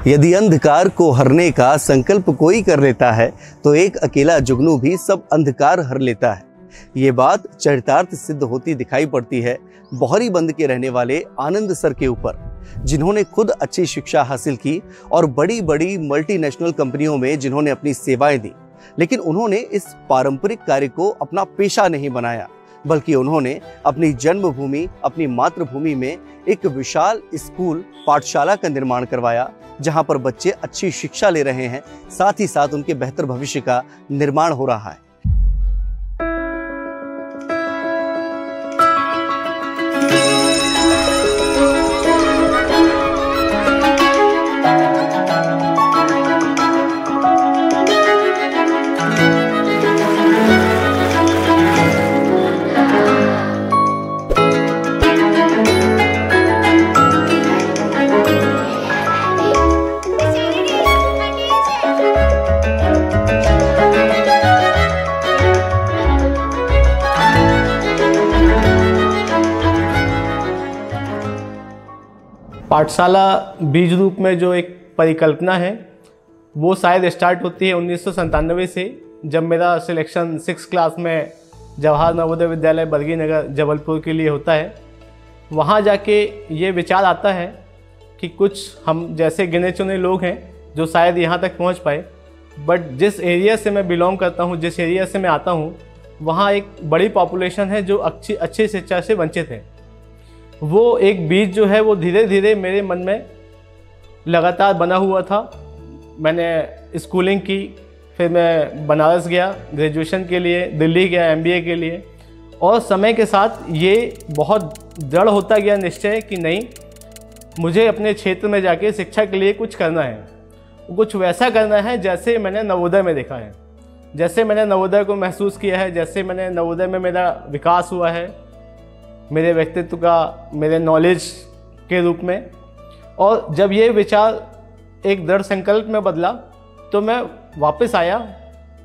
यदि अंधकार को हरने का संकल्प कोई कर लेता है तो एक अकेला जुगनू भी सब अंधकार हर लेता है। ये बात चरितार्थ सिद्ध होती दिखाई पड़ती है बोहरीबंद के रहने वाले आनंद सर के ऊपर, जिन्होंने खुद अच्छी शिक्षा हासिल की और बड़ी बड़ी मल्टीनेशनल कंपनियों में जिन्होंने अपनी सेवाएं दी, लेकिन उन्होंने इस पारंपरिक कार्य को अपना पेशा नहीं बनाया, बल्कि उन्होंने अपनी जन्मभूमि, अपनी मातृभूमि में एक विशाल स्कूल पाठशाला का निर्माण करवाया, जहां पर बच्चे अच्छी शिक्षा ले रहे हैं, साथ ही साथ उनके बेहतर भविष्य का निर्माण हो रहा है। पाठशाला बीज रूप में जो एक परिकल्पना है वो शायद स्टार्ट होती है 1997 से, जब मेरा सिलेक्शन 6 क्लास में जवाहर नवोदय विद्यालय बरगी नगर जबलपुर के लिए होता है। वहाँ जाके ये विचार आता है कि कुछ हम जैसे गिने चुने लोग हैं जो शायद यहाँ तक पहुँच पाए, बट जिस एरिया से मैं बिलोंग करता हूँ, जिस एरिया से मैं आता हूँ, वहाँ एक बड़ी पॉपुलेशन है जो अच्छी शिक्षा से वंचित है। वो एक बीज जो है वो धीरे धीरे मेरे मन में लगातार बना हुआ था। मैंने स्कूलिंग की, फिर मैं बनारस गया ग्रेजुएशन के लिए, दिल्ली गया MBA के लिए, और समय के साथ ये बहुत दृढ़ होता गया निश्चय कि नहीं, मुझे अपने क्षेत्र में जाके शिक्षा के लिए कुछ करना है, कुछ वैसा करना है जैसे मैंने नवोदय में देखा है, जैसे मैंने नवोदय को महसूस किया है, जैसे मैंने नवोदय में मेरा विकास हुआ है, मेरे व्यक्तित्व का, मेरे नॉलेज के रूप में। और जब ये विचार एक दृढ़ संकल्प में बदला तो मैं वापस आया।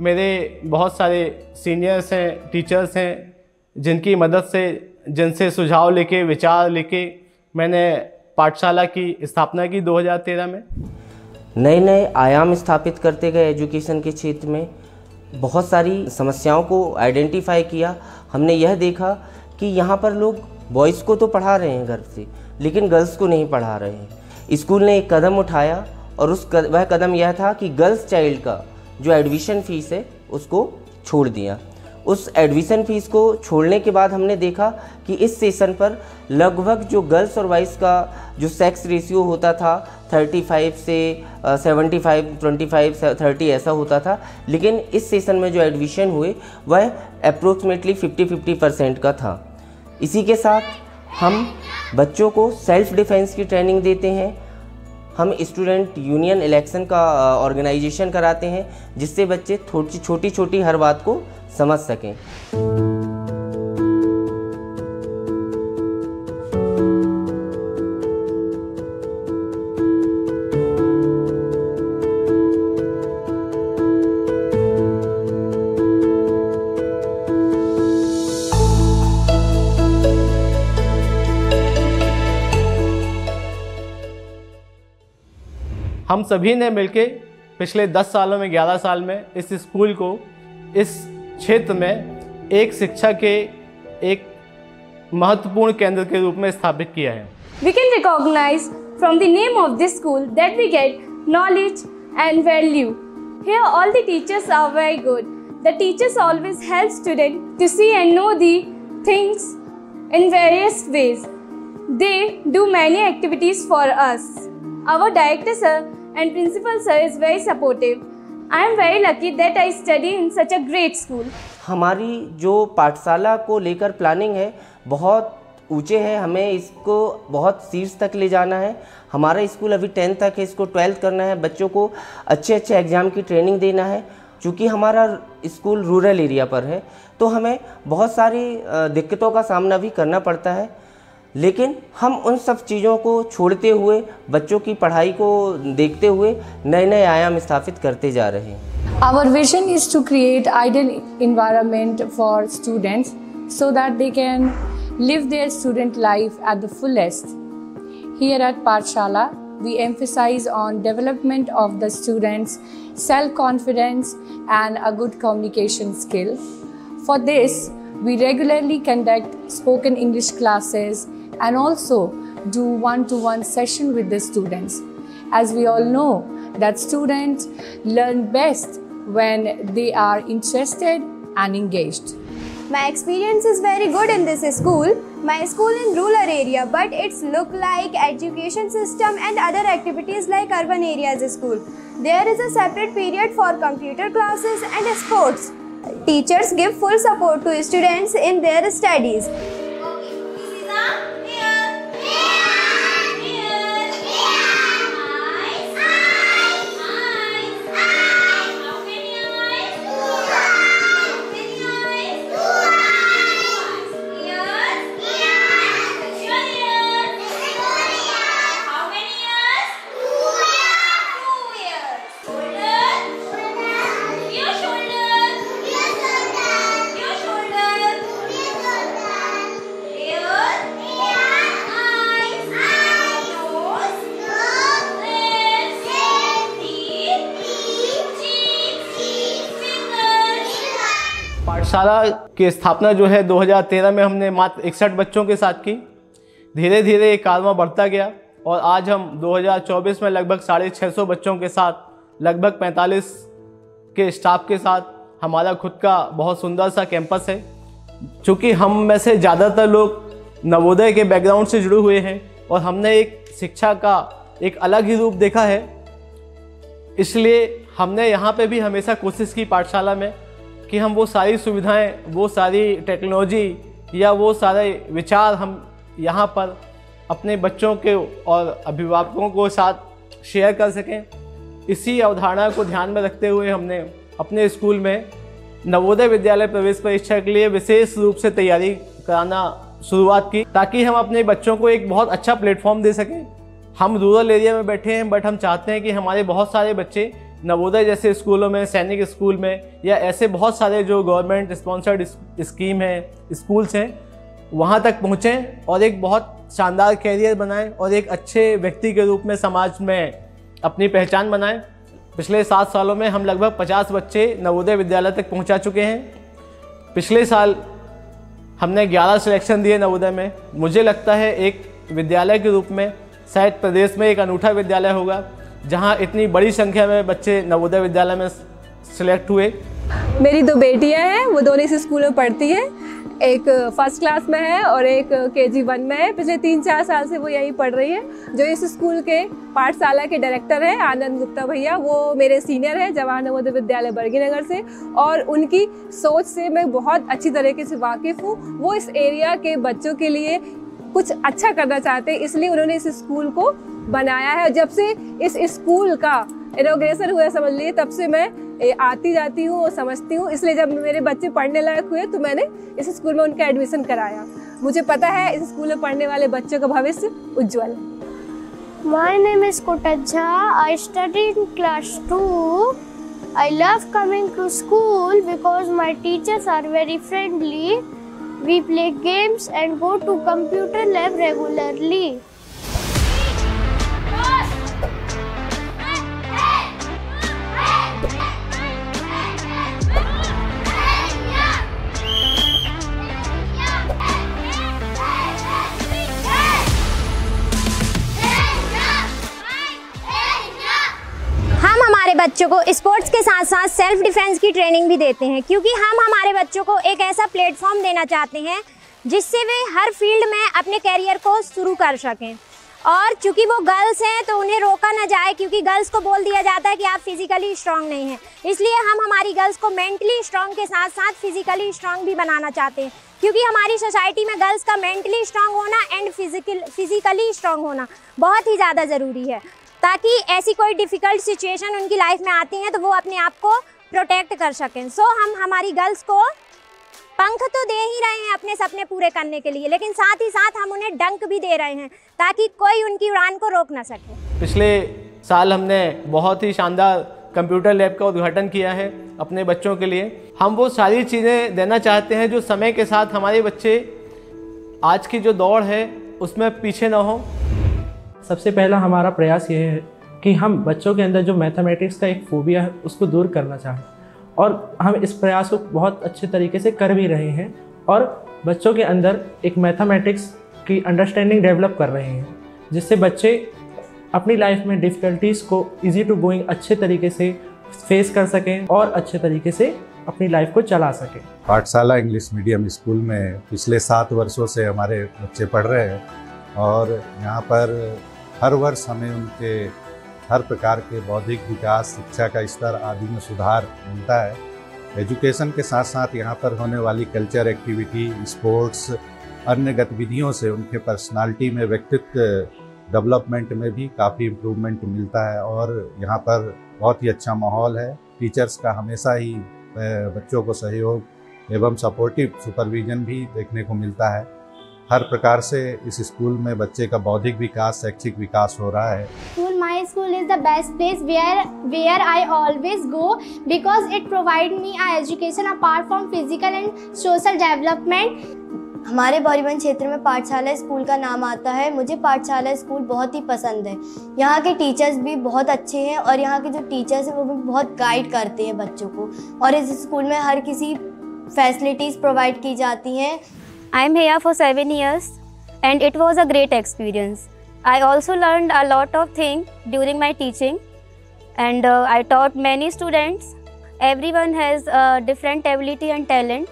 मेरे बहुत सारे सीनियर्स हैं, टीचर्स हैं, जिनकी मदद से, जिनसे सुझाव लेके, विचार लेके मैंने पाठशाला की स्थापना की 2013 में। नए नए आयाम स्थापित करते गए एजुकेशन के क्षेत्र में, बहुत सारी समस्याओं को आइडेंटिफाई किया। हमने यह देखा कि यहाँ पर लोग बॉयज़ को तो पढ़ा रहे हैं घर से, लेकिन गर्ल्स को नहीं पढ़ा रहे हैं। स्कूल ने एक कदम उठाया और वह कदम यह था कि गर्ल्स चाइल्ड का जो एडमिशन फ़ीस है उसको छोड़ दिया। उस एडमिशन फ़ीस को छोड़ने के बाद हमने देखा कि इस सेशन पर लगभग जो गर्ल्स और बॉयज़ का जो सेक्स रेशियो होता था 35 से 75, 25, 30 ऐसा होता था, लेकिन इस सेशन में जो एडमिशन हुए वह अप्रोक्सीमेटली 50-50% का था। इसी के साथ हम बच्चों को सेल्फ डिफेंस की ट्रेनिंग देते हैं। हम स्टूडेंट यूनियन इलेक्शन का ऑर्गेनाइजेशन कराते हैं, जिससे बच्चे छोटी छोटी हर बात को समझ सकें। हम सभी ने मिलके पिछले 10 सालों में, 11 साल में इस स्कूल को इस क्षेत्र में एक शिक्षा के एक महत्वपूर्ण केंद्र के रूप में स्थापित किया है। We can recognize from the name of this school that we get knowledge and value. Here all the teachers are very good. The teachers always help students to see and know the things in various ways. They do many activities for us. Our director sir and principal sir is very supportive. I am very lucky that I study in such a great school. हमारी जो पाठशाला को लेकर planning है बहुत ऊंचे है। हमें इसको बहुत शीर्ष तक ले जाना है। हमारा स्कूल अभी 10th तक है, इसको 12th करना है। बच्चों को अच्छे एग्ज़ाम की ट्रेनिंग देना है। चूँकि हमारा स्कूल रूरल एरिया पर है तो हमें बहुत सारी दिक्कतों का सामना भी करना पड़ता है, लेकिन हम उन सब चीज़ों को छोड़ते हुए, बच्चों की पढ़ाई को देखते हुए नए नए आयाम स्थापित करते जा रहे हैं। Our vision is to create ideal environment for students so that they can live their student life at the fullest. Here at Pathshala, we emphasize on development of the students' self-confidence and a good communication skill. For this, we regularly conduct spoken English classes and also do one-to-one session with the students. As we all know that students learn best when they are interested and engaged. My experience is very good in this school. My school in rural area, but it's look like education system and other activities like urban areas school. There is a separate period for computer classes and sports. Teachers give full support to students in their studies. पाठशाला की स्थापना जो है 2013 में हमने मात्र 61 बच्चों के साथ की। धीरे धीरे ये कारवां बढ़ता गया और आज हम 2024 में लगभग 650 बच्चों के साथ लगभग 45 के स्टाफ के साथ हमारा खुद का बहुत सुंदर सा कैंपस है। चूँकि हम में से ज़्यादातर लोग नवोदय के बैकग्राउंड से जुड़े हुए हैं और हमने एक शिक्षा का एक अलग ही रूप देखा है, इसलिए हमने यहाँ पे भी हमेशा कोशिश की पाठशाला में कि हम वो सारी सुविधाएं, वो सारी टेक्नोलॉजी या वो सारे विचार हम यहाँ पर अपने बच्चों के और अभिभावकों को साथ शेयर कर सकें। इसी अवधारणा को ध्यान में रखते हुए हमने अपने स्कूल में नवोदय विद्यालय प्रवेश परीक्षा के लिए विशेष रूप से तैयारी कराना शुरुआत की, ताकि हम अपने बच्चों को एक बहुत अच्छा प्लेटफॉर्म दे सकें। हम रूरल एरिया में बैठे हैं, बट हम चाहते हैं कि हमारे बहुत सारे बच्चे नवोदय जैसे स्कूलों में, सैनिक स्कूल में या ऐसे बहुत सारे जो गवर्नमेंट स्पॉन्सर्ड स्कीम है, स्कूल्स हैं, वहाँ तक पहुँचें और एक बहुत शानदार कैरियर बनाएं और एक अच्छे व्यक्ति के रूप में समाज में अपनी पहचान बनाएं। पिछले 7 सालों में हम लगभग 50 बच्चे नवोदय विद्यालय तक पहुँचा चुके हैं। पिछले साल हमने 11 सिलेक्शन दिए नवोदय में। मुझे लगता है एक विद्यालय के रूप में शायद प्रदेश में एक अनूठा विद्यालय होगा जहां इतनी बड़ी संख्या में बच्चे नवोदय विद्यालय में सिलेक्ट हुए। मेरी 2 बेटियां हैं, वो दोनों इस स्कूल में पढ़ती हैं। एक फर्स्ट क्लास में है और एक KG 1 में है। पिछले 3-4 साल से वो यहीं पढ़ रही है। जो इस स्कूल के पाठशाला के डायरेक्टर हैं आनंद गुप्ता भैया, वो मेरे सीनियर हैं जवाहर नवोदय विद्यालय बरगीनगर से, और उनकी सोच से मैं बहुत अच्छी तरीके से वाकिफ़ हूँ। वो इस एरिया के बच्चों के लिए कुछ अच्छा करना चाहते हैं, इसलिए उन्होंने इस स्कूल को बनाया है। और जब से इस स्कूल का इनॉग्रेशन हुआ, समझ लीजिए, तब से मैं आती जाती हूँ और समझती हूँ। इसलिए जब मेरे बच्चे पढ़ने लायक हुए तो मैंने इस स्कूल में उनका एडमिशन कराया। मुझे पता है इस स्कूल में पढ़ने वाले बच्चों का भविष्य उज्जवल है। My name is Kotajha. I study in class 2. I love coming to school because my teachers are very friendly. We play games and go to computer lab regularly. बच्चों को स्पोर्ट्स के साथ साथ सेल्फ डिफेंस की training भी देते हैं, क्योंकि हम हमारे बच्चों को एक ऐसा प्लेटफॉर्म देना चाहते हैं जिससे वे हर फील्ड में अपने कैरियर को शुरू कर सकें। और चूंकि वो गर्ल्स हैं तो उन्हें रोका ना जाए, क्योंकि गर्ल्स को बोल दिया जाता है कि आप फिजिकली स्ट्रांग नहीं हैं। इसलिए हम हमारी गर्ल्स को मेंटली स्ट्रांग के साथ साथ फिजिकली स्ट्रांग भी बनाना चाहते हैं, क्योंकि हमारी सोसाइटी में गर्ल्स का मेंटली स्ट्रांग होना एंड फिजिकली स्ट्रांग होना बहुत ही ज़्यादा ज़रूरी है, ताकि ऐसी कोई डिफ़िकल्ट सिचुएशन उनकी लाइफ में आती हैं तो वो अपने आप को प्रोटेक्ट कर सकें। सो हम हमारी गर्ल्स को पंख तो दे ही रहे हैं अपने सपने पूरे करने के लिए, लेकिन साथ ही साथ हम उन्हें डंक भी दे रहे हैं ताकि कोई उनकी उड़ान को रोक ना सके। पिछले साल हमने बहुत ही शानदार कंप्यूटर लैब का उद्घाटन किया है अपने बच्चों के लिए। हम वो सारी चीज़ें देना चाहते हैं जो समय के साथ हमारे बच्चे आज की जो दौड़ है उसमें पीछे ना हो। सबसे पहला हमारा प्रयास ये है कि हम बच्चों के अंदर जो मैथमेटिक्स का एक फोबिया है उसको दूर करना चाहें, और हम इस प्रयास को बहुत अच्छे तरीके से कर भी रहे हैं और बच्चों के अंदर एक मैथमेटिक्स की अंडरस्टैंडिंग डेवलप कर रहे हैं, जिससे बच्चे अपनी लाइफ में डिफ़िकल्टीज़ को इजी टू गोइंग अच्छे तरीके से फेस कर सकें और अच्छे तरीके से अपनी लाइफ को चला सकें। पाठशाला इंग्लिश मीडियम स्कूल में पिछले 7 वर्षों से हमारे बच्चे पढ़ रहे हैं और यहाँ पर हर वर्ष हमें उनके हर प्रकार के बौद्धिक विकास, शिक्षा का स्तर आदि में सुधार मिलता है। एजुकेशन के साथ साथ यहाँ पर होने वाली कल्चर एक्टिविटी, स्पोर्ट्स, अन्य गतिविधियों से उनके पर्सनालिटी में, व्यक्तित्व डेवलपमेंट में भी काफ़ी इम्प्रूवमेंट मिलता है और यहाँ पर बहुत ही अच्छा माहौल है। टीचर्स का हमेशा ही बच्चों को सहयोग एवं सपोर्टिव सुपरविजन भी देखने को मिलता है। हर प्रकार से इस स्कूल में बच्चे का बौद्धिक विकास, शैक्षिक विकास हो रहा है। My school is the best place where I always go because it provides me a education apart from physical and social development. हमारे बौरीबंद क्षेत्र में पाठशाला स्कूल का नाम आता है। मुझे पाठशाला स्कूल बहुत ही पसंद है। यहाँ के टीचर्स भी बहुत अच्छे हैं और यहाँ के जो टीचर्स हैं वो भी बहुत गाइड करते हैं बच्चों को, और इस स्कूल में हर किसी फैसिलिटीज़ प्रोवाइड की जाती हैं। I am here for 7 years and it was a great experience. I also learned a lot of things during my teaching and I taught many students. Everyone has a different ability and talent.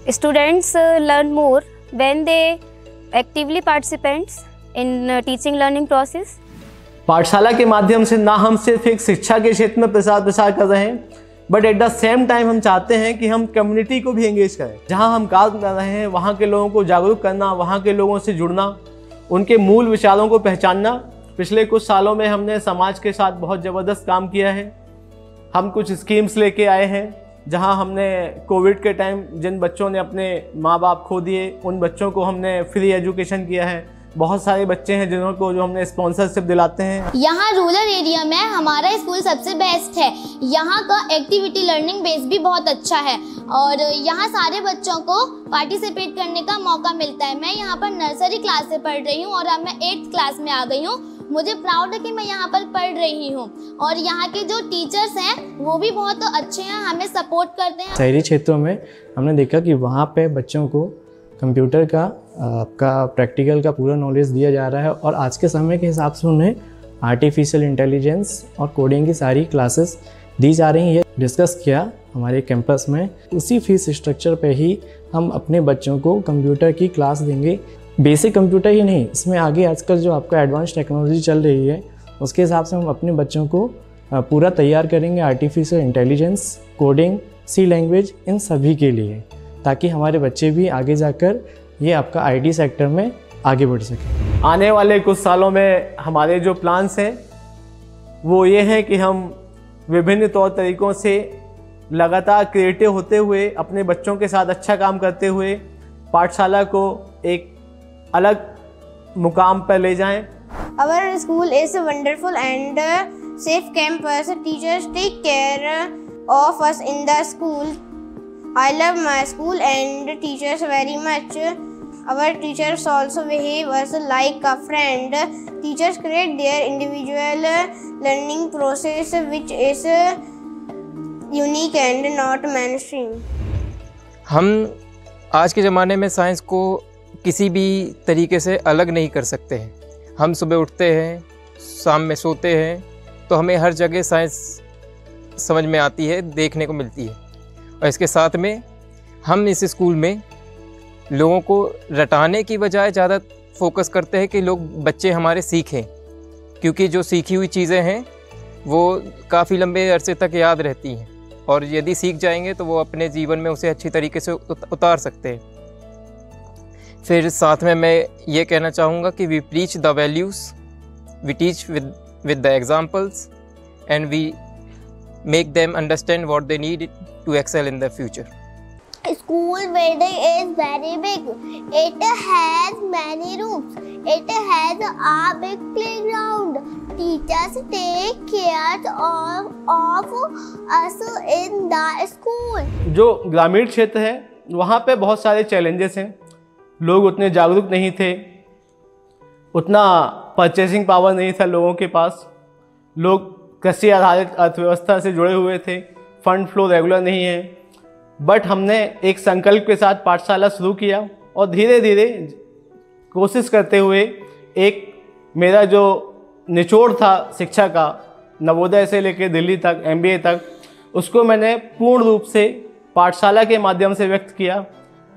Students learn more when they actively participate in teaching learning process. पाठशाला के माध्यम से ना हम सिर्फ एक शिक्षा के क्षेत्र में प्रसार कर रहे हैं, but at the same time हम चाहते हैं कि हम कम्युनिटी को भी एंगेज करें। जहां हम काम कर रहे हैं वहां के लोगों को जागरूक करना, वहां के लोगों से जुड़ना, उनके मूल विचारों को पहचानना। पिछले कुछ सालों में हमने समाज के साथ बहुत ज़बरदस्त काम किया है। हम कुछ स्कीम्स लेके आए हैं जहां हमने कोविड के टाइम जिन बच्चों ने अपने माँ बाप खो दिए उन बच्चों को हमने फ्री एजुकेशन किया है। बहुत सारे बच्चे हैं जिन्हों को जो हमने स्पॉन्सरशिप दिलाते हैं। यहाँ रूरल एरिया में हमारा स्कूल सबसे बेस्ट है। यहाँ का एक्टिविटी लर्निंग बेस भी बहुत अच्छा है और यहाँ सारे बच्चों को पार्टिसिपेट करने का मौका मिलता है। मैं यहाँ पर नर्सरी क्लास से पढ़ रही हूँ और अब मैं 8th क्लास में आ गई हूँ। मुझे प्राउड है कि मैं यहाँ पर पढ़ रही हूँ और यहाँ के जो टीचर्स हैं वो भी बहुत अच्छे हैं, हमें सपोर्ट करते हैं। शहरी क्षेत्रों में हमने देखा कि वहाँ पे बच्चों को कंप्यूटर का प्रैक्टिकल का पूरा नॉलेज दिया जा रहा है और आज के समय के हिसाब से उन्हें आर्टिफिशियल इंटेलिजेंस और कोडिंग की सारी क्लासेस दी जा रही हैं। ये डिस्कस किया हमारे कैंपस में। उसी फीस स्ट्रक्चर पे ही हम अपने बच्चों को कंप्यूटर की क्लास देंगे। बेसिक कंप्यूटर ही नहीं, इसमें आगे आजकल जो आपका एडवांस टेक्नोलॉजी चल रही है उसके हिसाब से हम अपने बच्चों को पूरा तैयार करेंगे आर्टिफिशियल इंटेलिजेंस, कोडिंग, सी लैंग्वेज, इन सभी के लिए, ताकि हमारे बच्चे भी आगे जाकर ये आपका आईटी सेक्टर में आगे बढ़ सकें। आने वाले कुछ सालों में हमारे जो प्लान्स हैं वो ये हैं कि हम विभिन्न तौर तरीक़ों से लगातार क्रिएटिव होते हुए, अपने बच्चों के साथ अच्छा काम करते हुए पाठशाला को एक अलग मुकाम पर ले जाएं। Our school is wonderful and safe campus. Teachers take care of us in the school. I love my school and teachers very much. Our teachers also behave us like a friend. Teachers create their individual learning process which is unique and not mainstream. हम आज के ज़माने में science को किसी भी तरीके से अलग नहीं कर सकते हैं। हम सुबह उठते हैं, शाम में सोते हैं, तो हमें हर जगह साइंस समझ में आती है, देखने को मिलती है। और इसके साथ में हम इस स्कूल में लोगों को रटाने की बजाय ज़्यादा फोकस करते हैं कि बच्चे हमारे सीखें, क्योंकि जो सीखी हुई चीज़ें हैं वो काफ़ी लंबे अरसे तक याद रहती हैं और यदि सीख जाएंगे तो वो अपने जीवन में उसे अच्छी तरीके से उतार सकते हैं। फिर साथ में मैं ये कहना चाहूँगा कि we preach the values, we teach with the examples and we make them understand what they need to excel in the future. School building is very big. It has many rooms. It has a big playground. Teachers take care of us in the school. जो ग्रामीण क्षेत्र है वहाँ पे बहुत सारे challenges हैं। लोग उतने जागरूक नहीं थे, उतना परचेसिंग पावर नहीं था लोगों के पास, लोग कृषि आधारित अर्थव्यवस्था से जुड़े हुए थे, फंड फ्लो रेगुलर नहीं है। बट हमने एक संकल्प के साथ पाठशाला शुरू किया और धीरे धीरे कोशिश करते हुए एक मेरा जो निचोड़ था शिक्षा का, नवोदय से लेकर दिल्ली तक, MBA तक, उसको मैंने पूर्ण रूप से पाठशाला के माध्यम से व्यक्त किया,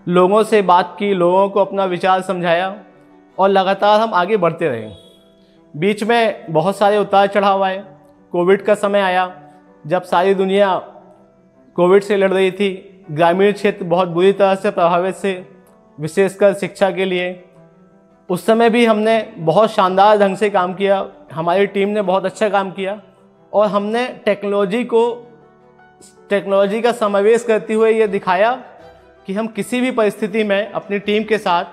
लोगों से बात की, लोगों को अपना विचार समझाया और लगातार हम आगे बढ़ते रहे। बीच में बहुत सारे उतार चढ़ाव आए। कोविड का समय आया, जब सारी दुनिया कोविड से लड़ रही थी, ग्रामीण क्षेत्र बहुत बुरी तरह से प्रभावित से, विशेषकर शिक्षा के लिए। उस समय भी हमने बहुत शानदार ढंग से काम किया, हमारी टीम ने बहुत अच्छा काम किया और हमने टेक्नोलॉजी का समावेश करते हुए ये दिखाया कि हम किसी भी परिस्थिति में अपनी टीम के साथ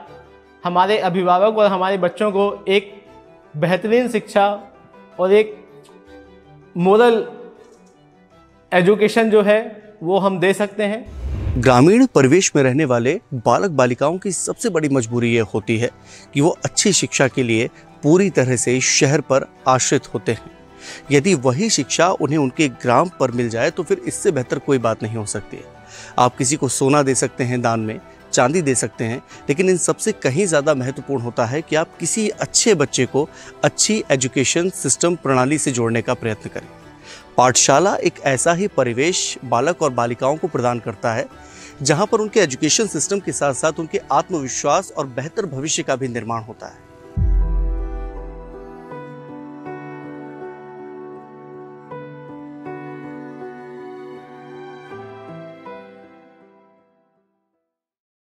हमारे अभिभावक और हमारे बच्चों को एक बेहतरीन शिक्षा और एक मोरल एजुकेशन जो है वो हम दे सकते हैं। ग्रामीण परिवेश में रहने वाले बालक बालिकाओं की सबसे बड़ी मजबूरी ये होती है कि वो अच्छी शिक्षा के लिए पूरी तरह से शहर पर आश्रित होते हैं। यदि वही शिक्षा उन्हें उनके ग्राम पर मिल जाए तो फिर इससे बेहतर कोई बात नहीं हो सकती है। आप किसी को सोना दे सकते हैं दान में, चांदी दे सकते हैं, लेकिन इन सबसे कहीं ज़्यादा महत्वपूर्ण होता है कि आप किसी अच्छे बच्चे को अच्छी एजुकेशन सिस्टम प्रणाली से जोड़ने का प्रयत्न करें। पाठशाला एक ऐसा ही परिवेश बालक और बालिकाओं को प्रदान करता है जहां पर उनके एजुकेशन सिस्टम के साथ साथ उनके आत्मविश्वास और बेहतर भविष्य का भी निर्माण होता है।